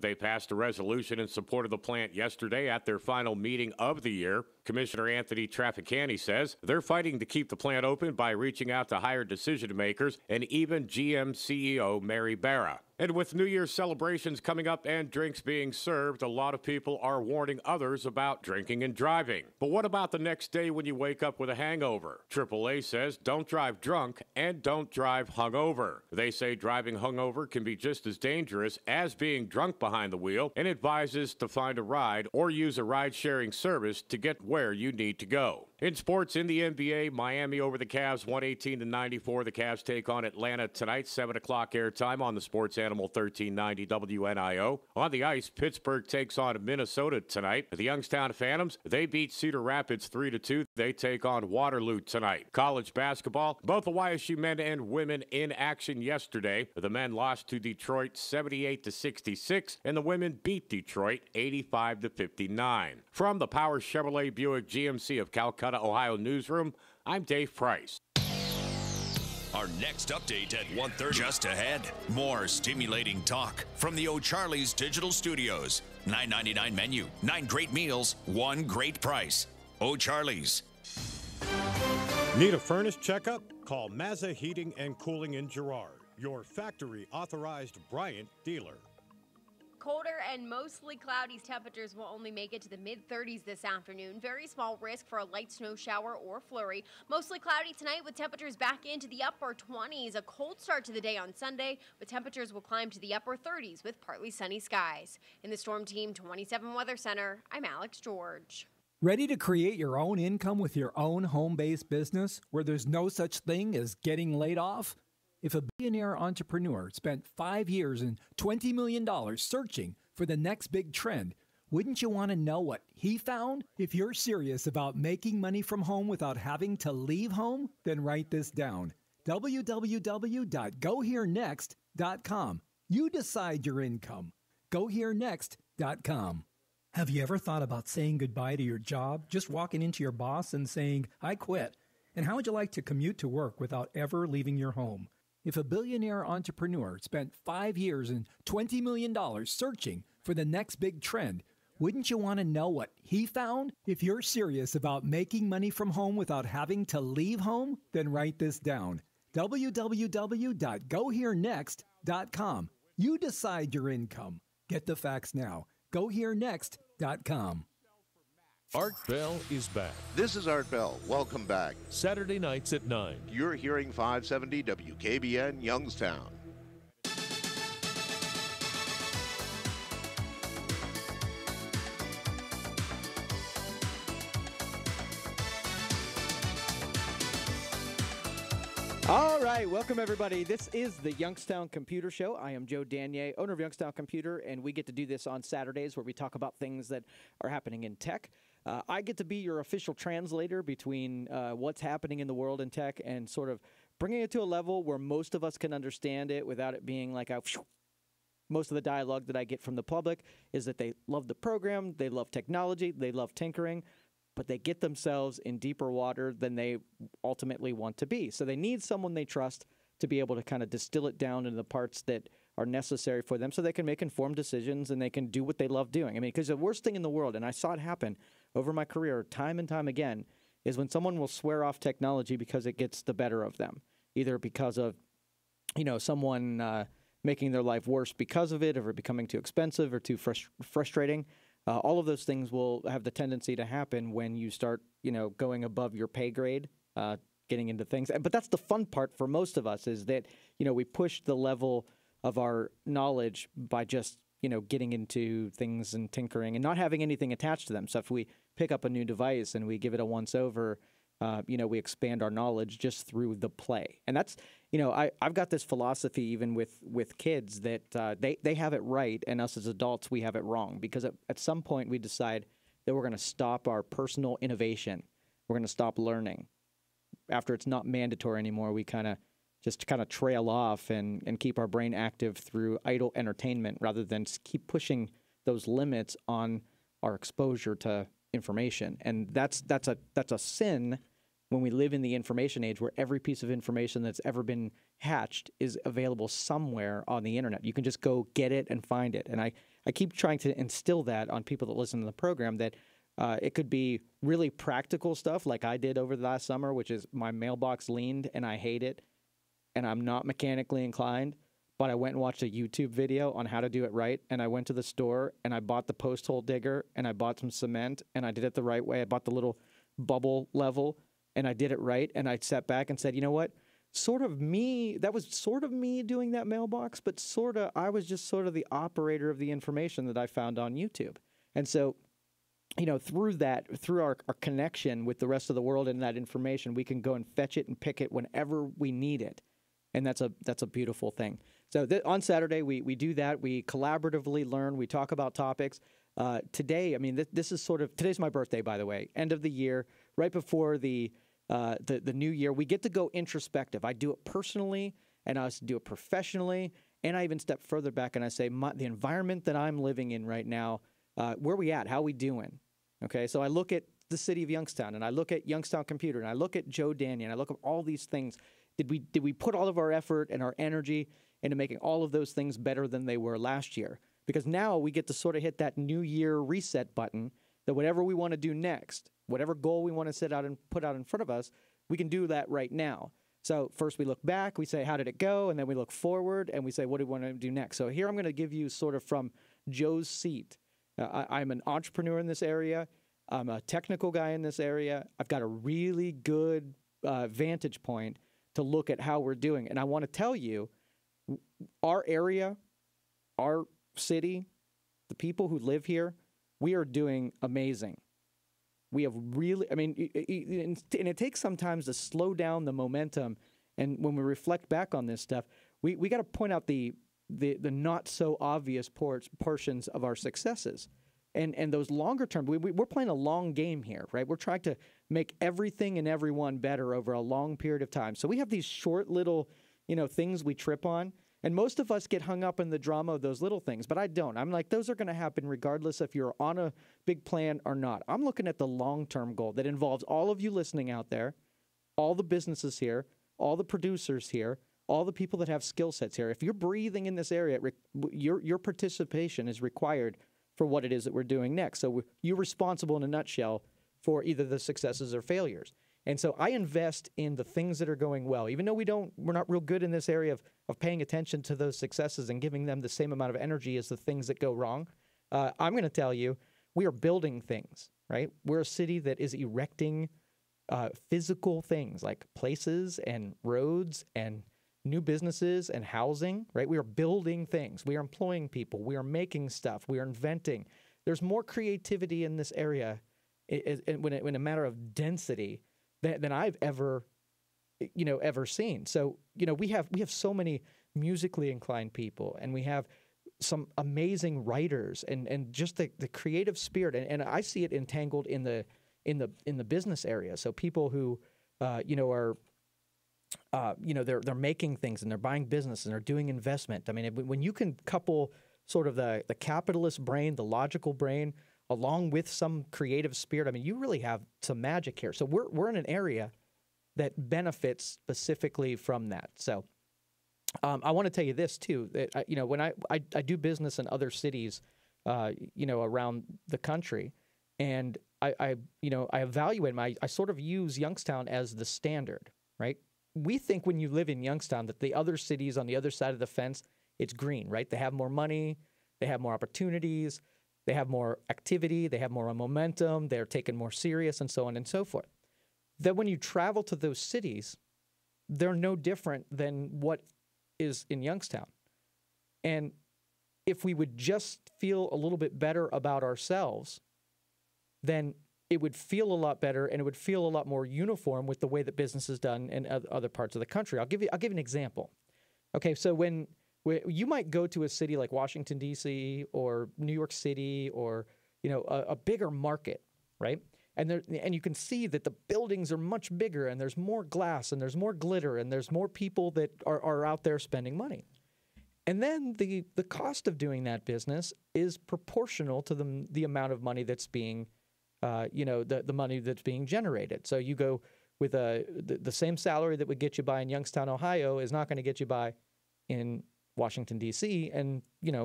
They passed a resolution in support of the plant yesterday at their final meeting of the year. Commissioner Anthony Trafficani says they're fighting to keep the plant open by reaching out to higher decision makers and even GM CEO Mary Barra. And with New Year's celebrations coming up and drinks being served, a lot of people are warning others about drinking and driving. But what about the next day when you wake up with a hangover? AAA says don't drive drunk and don't drive hungover. They say driving hungover can be just as dangerous as being drunk behind the wheel and advises to find a ride or use a ride-sharing service to get where you need to go. In sports, in the NBA, Miami over the Cavs, 118-94. The Cavs take on Atlanta tonight, 7 o'clock airtime on the Sports Animal 1390 WNIO. On the ice, Pittsburgh takes on Minnesota tonight. The Youngstown Phantoms, they beat Cedar Rapids 3-2. They take on Waterloo tonight. College basketball, both the YSU men and women in action yesterday. The men lost to Detroit 78-66, and the women beat Detroit 85-59. From the Power Chevrolet Buick GMC of Calcutta, Ohio newsroom, I'm Dave Price. Our next update at 1:30. Just ahead, more stimulating talk from the O'Charley's Digital Studios. $9.99 menu, 9 great meals, 1 great price. O'Charley's. Need a furnace checkup? Call Mazza Heating and Cooling in Girard, your factory authorized Bryant dealer. Colder and mostly cloudy temperatures will only make it to the mid-30s this afternoon. Very small risk for a light snow shower or flurry. Mostly cloudy tonight with temperatures back into the upper 20s. A cold start to the day on Sunday, but temperatures will climb to the upper 30s with partly sunny skies. In the Storm Team 27 Weather Center, I'm Alex George. Ready to create your own income with your own home-based business where there's no such thing as getting laid off? If a billionaire entrepreneur spent 5 years and $20 million searching for the next big trend, wouldn't you want to know what he found? If you're serious about making money from home without having to leave home, then write this down. www.goherenext.com. You decide your income. Goherenext.com. Have you ever thought about saying goodbye to your job? Just walking into your boss and saying, I quit. And how would you like to commute to work without ever leaving your home? If a billionaire entrepreneur spent 5 years and $20 million searching for the next big trend, wouldn't you want to know what he found? If you're serious about making money from home without having to leave home, then write this down. www.goherenext.com. You decide your income. Get the facts now. Goherenext.com. Art Bell is back. This is Art Bell. Welcome back. Saturday nights at 9. You're hearing 570 WKBN Youngstown. All right, welcome everybody. This is the Youngstown Computer Show. I am Joe Danier, owner of Youngstown Computer, and we get to do this on Saturdays where we talk about things that are happening in tech. I get to be your official translator between what's happening in the world in tech and sort of bringing it to a level where most of us can understand it without it being like a most of the dialogue that I get from the public is that they love the program, they love technology, they love tinkering, but they get themselves in deeper water than they ultimately want to be. So they need someone they trust to be able to kind of distill it down into the parts that are necessary for them so they can make informed decisions and they can do what they love doing. I mean, because the worst thing in the world, and I saw it happen over my career time and time again, is when someone will swear off technology because it gets the better of them, either because of, you know, someone making their life worse because of it, or it becoming too expensive or too frustrating. All of those things will have the tendency to happen when you start, you know, going above your pay grade, getting into things. But that's the fun part for most of us is that, you know, we push the level of our knowledge by just, you know, getting into things and tinkering and not having anything attached to them. So if we pick up a new device and we give it a once over, you know, we expand our knowledge just through the play. And that's, you know, I've got this philosophy even with kids that they have it right and us as adults, we have it wrong. Because at some point we decide that we're going to stop our personal innovation. We're going to stop learning. After it's not mandatory anymore, we kind of trail off and keep our brain active through idle entertainment rather than keep pushing those limits on our exposure to information. And that's a sin when we live in the information age where every piece of information that's ever been Hatched is available somewhere on the internet. You can just go get it and find it. And I keep trying to instill that on people that listen to the program, that it could be really practical stuff like I did over the last summer, which is my mailbox leaned and I hate it and I'm not mechanically inclined, but I went and watched a YouTube video on how to do it right, and I went to the store and I bought the post hole digger and I bought some cement and I did it the right way. I bought the little bubble level and I did it right, and I sat back and said, you know what? That was sort of me doing that mailbox, but I was just sort of the operator of the information that I found on YouTube. And so, through our connection with the rest of the world and that information, we can go and fetch it and pick it whenever we need it. And that's a beautiful thing. So on Saturday, we do that. We collaboratively learn. We talk about topics. Today, this is today's my birthday, by the way, end of the year, right before the new year. We get to go introspective. I do it personally, and I also do it professionally, and I even step further back and I say, the environment that I'm living in right now, where we at? How we doing? Okay, so I look at the city of Youngstown, and I look at Youngstown Computer, and I look at Joe Daniel, and I look at all these things. Did we put all of our effort and our energy into making all of those things better than they were last year? Because now we get to sort of hit that new year reset button, that whatever we want to do next, whatever goal we want to set out and put out in front of us, we can do that right now. So first we look back, we say, how did it go? And then we look forward and we say, what do we want to do next? So here I'm going to give you sort of from Joe's seat. I'm an entrepreneur in this area. I'm a technical guy in this area. I've got a really good vantage point to look at how we're doing. And I want to tell you, our area, our city, the people who live here, we are doing amazing. We have really, and it takes sometimes to slow down the momentum. And when we reflect back on this stuff, we got to point out the not so obvious portions of our successes. And those longer term, we're playing a long game here, right? We're trying to make everything and everyone better over a long period of time. So we have these short little, things we trip on. And most of us get hung up in the drama of those little things, but I don't. I'm like, those are going to happen regardless if you're on a big plan or not. I'm looking at the long-term goal that involves all of you listening out there, all the businesses here, all the producers here, all the people that have skill sets here. If you're breathing in this area, your participation is required for what it is that we're doing next. So you're responsible in a nutshell for either the successes or failures. And so I invest in the things that are going well, even though we're not real good in this area of paying attention to those successes and giving them the same amount of energy as the things that go wrong. I'm going to tell you, we are building things, right? We're a city that is erecting physical things like places and roads and new businesses and housing, right? We are building things. We are employing people. We are making stuff. We are inventing. There's more creativity in this area in a matter of density than I've ever seen. So, we have so many musically inclined people, and we have some amazing writers and just the creative spirit. And I see it entangled in the business area. So people who, are, they're making things and they're buying business and they're doing investment. I mean, when you can couple sort of the capitalist brain, the logical brain, along with some creative spirit, I mean, you really have some magic here. So we're in an area that benefits specifically from that. So I want to tell you this too, that when I do business in other cities, around the country, and I evaluate I sort of use Youngstown as the standard, right? We think when you live in Youngstown that the other cities on the other side of the fence, it's green, right? They have more money, they have more opportunities, they have more activity, they have more momentum, they're taken more serious, and so on and so forth. That when you travel to those cities, they're no different than what is in Youngstown. And if we would just feel a little bit better about ourselves, then it would feel a lot better and it would feel a lot more uniform with the way that business is done in other parts of the country. I'll give you an example. Okay, so when you might go to a city like Washington, D.C. or New York City or, a bigger market, right? And you can see that the buildings are much bigger and there's more glass and there's more glitter and there's more people that are out there spending money. And then the cost of doing that business is proportional to the amount of money that's being, the money that's being generated. So you go with the same salary that would get you by in Youngstown, Ohio, is not going to get you by in Washington, D.C., and,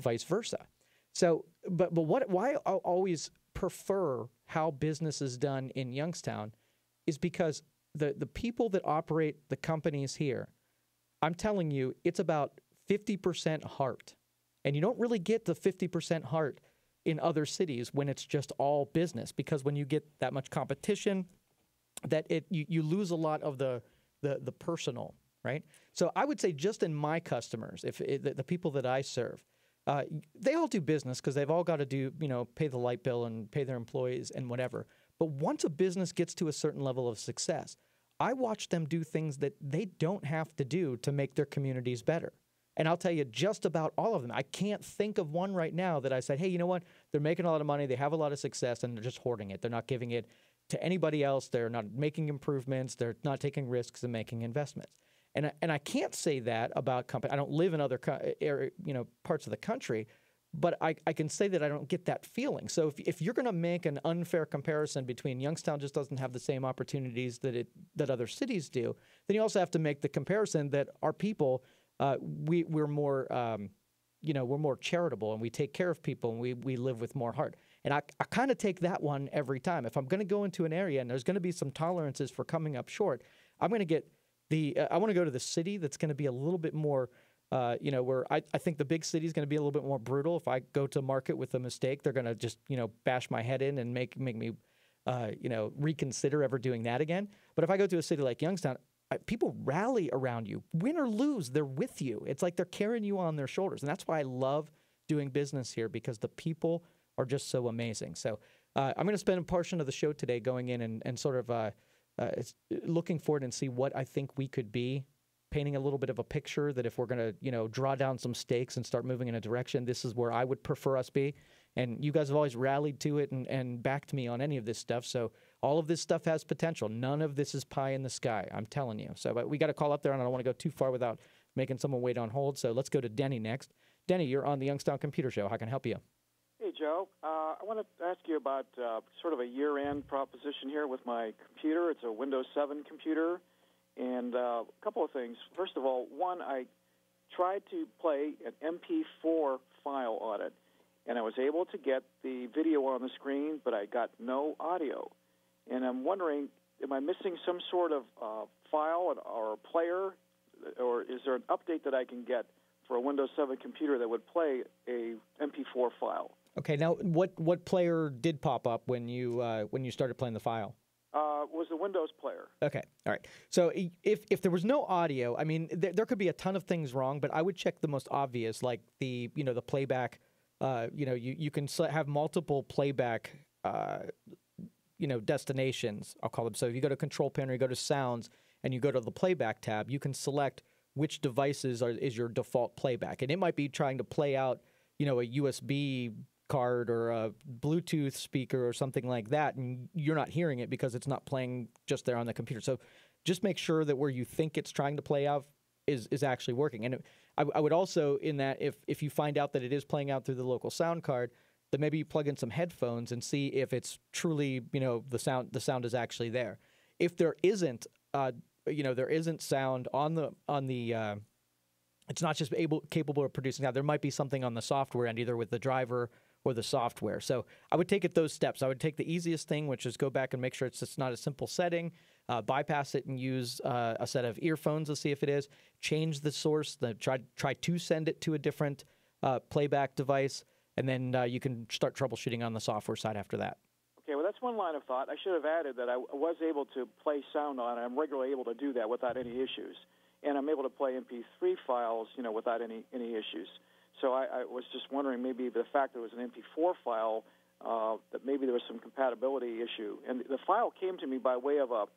vice versa. So, but why I always prefer how business is done in Youngstown is because the people that operate the companies here, I'm telling you, it's about 50% heart. And you don't really get the 50% heart in other cities when it's just all business, because when you get that much competition, that you lose a lot of the personal, right? So I would say just in my customers, the people that I serve, they all do business because they've all got to do, pay the light bill and pay their employees and whatever. But once a business gets to a certain level of success, I watch them do things that they don't have to do to make their communities better. And I'll tell you just about all of them. I can't think of one right now that I said, hey, you know what? They're making a lot of money, they have a lot of success, and they're just hoarding it. They're not giving it to anybody else. They're not making improvements. They're not taking risks and making investments. And I can't say that about companies. I don't live in other parts of the country, but I can say that I don't get that feeling. So if you're going to make an unfair comparison between Youngstown just doesn't have the same opportunities that other cities do, then you also have to make the comparison that our people, we're more we're more charitable and we take care of people and we live with more heart. And I kind of take that one every time. If I'm going to go into an area and there's going to be some tolerances for coming up short, I'm going to get I want to go to the city that's going to be a little bit more, where I think the big city is going to be a little bit more brutal. If I go to market with a mistake, they're going to just, bash my head in and make me, reconsider ever doing that again. But if I go to a city like Youngstown, people rally around you. Win or lose, they're with you. It's like they're carrying you on their shoulders. And that's why I love doing business here, because the people are just so amazing. So I'm going to spend a portion of the show today going in and sort of looking forward and see what I think we could be, painting a little bit of a picture that if we're going to, draw down some stakes and start moving in a direction, this is where I would prefer us be. And you guys have always rallied to it and backed me on any of this stuff. So all of this stuff has potential. None of this is pie in the sky, I'm telling you. So but we got to call up there, and I don't want to go too far without making someone wait on hold. So let's go to Denny next. Denny, you're on the Youngstown Computer Show. How can I help you? Hey, Joe. I want to ask you about sort of a year-end proposition here with my computer. It's a Windows 7 computer, and a couple of things. First of all, one, I tried to play an MP4 file on it, and I was able to get the video on the screen, but I got no audio. And I'm wondering, am I missing some sort of file or a player, or is there an update that I can get for a Windows 7 computer that would play a MP4 file? Okay, now what player did pop up when you started playing the file? Was the Windows player. Okay, all right. So if there was no audio, I mean, there could be a ton of things wrong, but I would check the most obvious, like the playback. You can have multiple playback, destinations, I'll call them. So if you go to Control Panel, you go to Sounds, and you go to the Playback tab, you can select which devices is your default playback, and it might be trying to play out, a USB card or a Bluetooth speaker or something like that, and you're not hearing it because it's not playing just there on the computer. So just make sure that where you think it's trying to play out is actually working. And I would also, in that, if you find out that it is playing out through the local sound card, then maybe you plug in some headphones and see if it's truly, the sound is actually there. If there isn't, there isn't sound on the it's not just capable of producing sound. There might be something on the software end, either with the driver or the software. So I would take it those steps. I would take the easiest thing, which is go back and make sure it's not a simple setting, bypass it and use a set of earphones to see if it is, change the source, try to send it to a different playback device, and then you can start troubleshooting on the software side after that. Okay, well, that's one line of thought. I should have added that I was able to play sound on it. I'm regularly able to do that without any issues. And I'm able to play MP3 files, without any issues. So I was just wondering, maybe the fact that it was an MP4 file, that maybe there was some compatibility issue. And the file came to me by way of a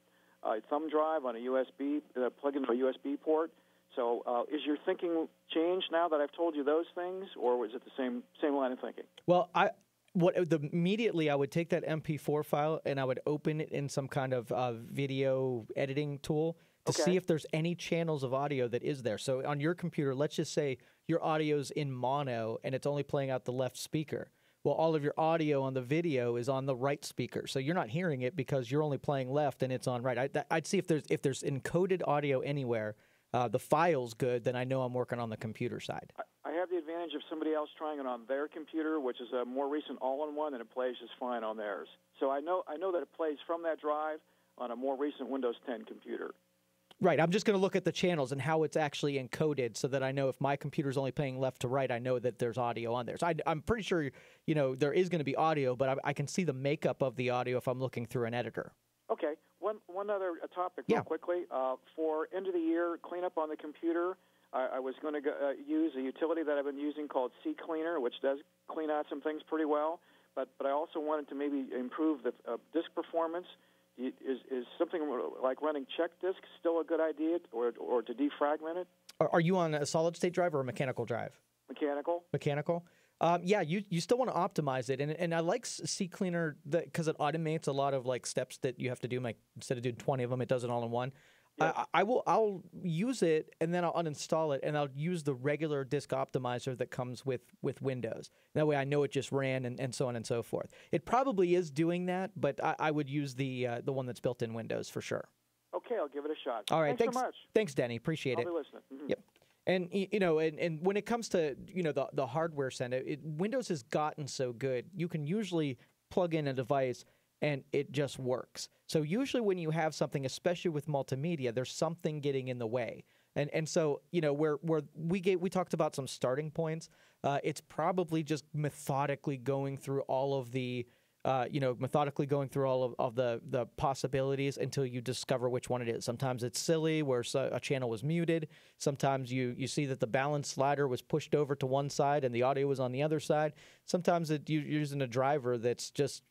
thumb drive on a USB, plug into a USB port. So is your thinking changed now that I've told you those things, or was it the same line of thinking? Well, immediately I would take that MP4 file and I would open it in some kind of video editing tool to see if there's any channels of audio that is there. So on your computer, let's just say your audio's in mono and it's only playing out the left speaker. Well, all of your audio on the video is on the right speaker, so you're not hearing it because you're only playing left and it's on right. I'd see if there's encoded audio anywhere. The file's good, then I know I'm working on the computer side. I have the advantage of somebody else trying it on their computer, which is a more recent all-in-one, and it plays just fine on theirs. So I know that it plays from that drive on a more recent Windows 10 computer. Right. I'm just going to look at the channels and how it's actually encoded so that I know if my computer's only playing left to right, I know that there's audio on there. So I'm pretty sure, there is going to be audio, but I can see the makeup of the audio if I'm looking through an editor. Okay. One other topic real quickly. For end of the year cleanup on the computer, I was going to use a utility that I've been using called CCleaner, which does clean out some things pretty well. But I also wanted to maybe improve the disk performance. Is something like running check disk still a good idea, or to defragment it? Are you on a solid-state drive or a mechanical drive? Mechanical. Mechanical? Yeah, you still want to optimize it, and I like CCleaner because it automates a lot of like steps that you have to do. Like instead of doing 20 of them, it does it all in one. Yes. I'll use it and then I'll uninstall it and I'll use the regular disk optimizer that comes with Windows. That way I know it just ran and so on and so forth. It probably is doing that, but I would use the one that's built in Windows for sure. Okay, I'll give it a shot. All right, thanks so much. Thanks, Denny. Appreciate it. I'll be listening. Mm-hmm. Yep. And and when it comes to the hardware side, Windows has gotten so good. You can usually plug in a device and it just works. So usually when you have something, especially with multimedia, there's something getting in the way. And so where we talked about some starting points. It's probably just methodically going through all of the the possibilities until you discover which one it is. Sometimes it's silly where a channel was muted. Sometimes you see that the balance slider was pushed over to one side and the audio was on the other side. Sometimes you're using a driver that's just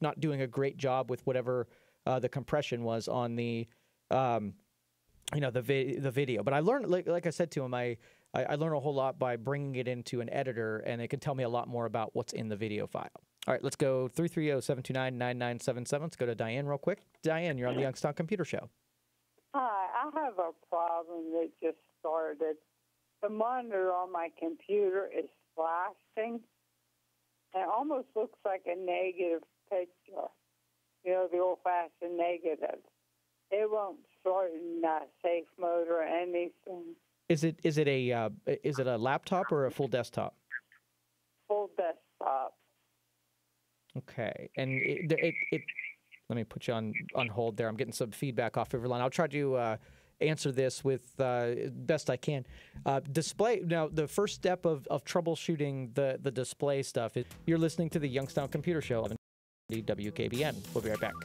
not doing a great job with whatever the compression was on the the video. But I learned, like I said to him, I learned a whole lot by bringing it into an editor, and it can tell me a lot more about what's in the video file. All right, let's go 330-729-9977. Let's go to Diane real quick. Diane, you're on the Youngstown Computer Show. Hi, I have a problem that just started. The monitor on my computer is flashing. It almost looks like a negative picture, the old-fashioned negative. It won't start in safe mode or anything. Is it a laptop or a full desktop? Full desktop. Okay, and it let me put you on hold there. I'm getting some feedback off every line. I'll try to answer this with best I can. Display. Now, the first step of troubleshooting the display stuff is you're listening to the Youngstown Computer Show on WKBN. We'll be right back.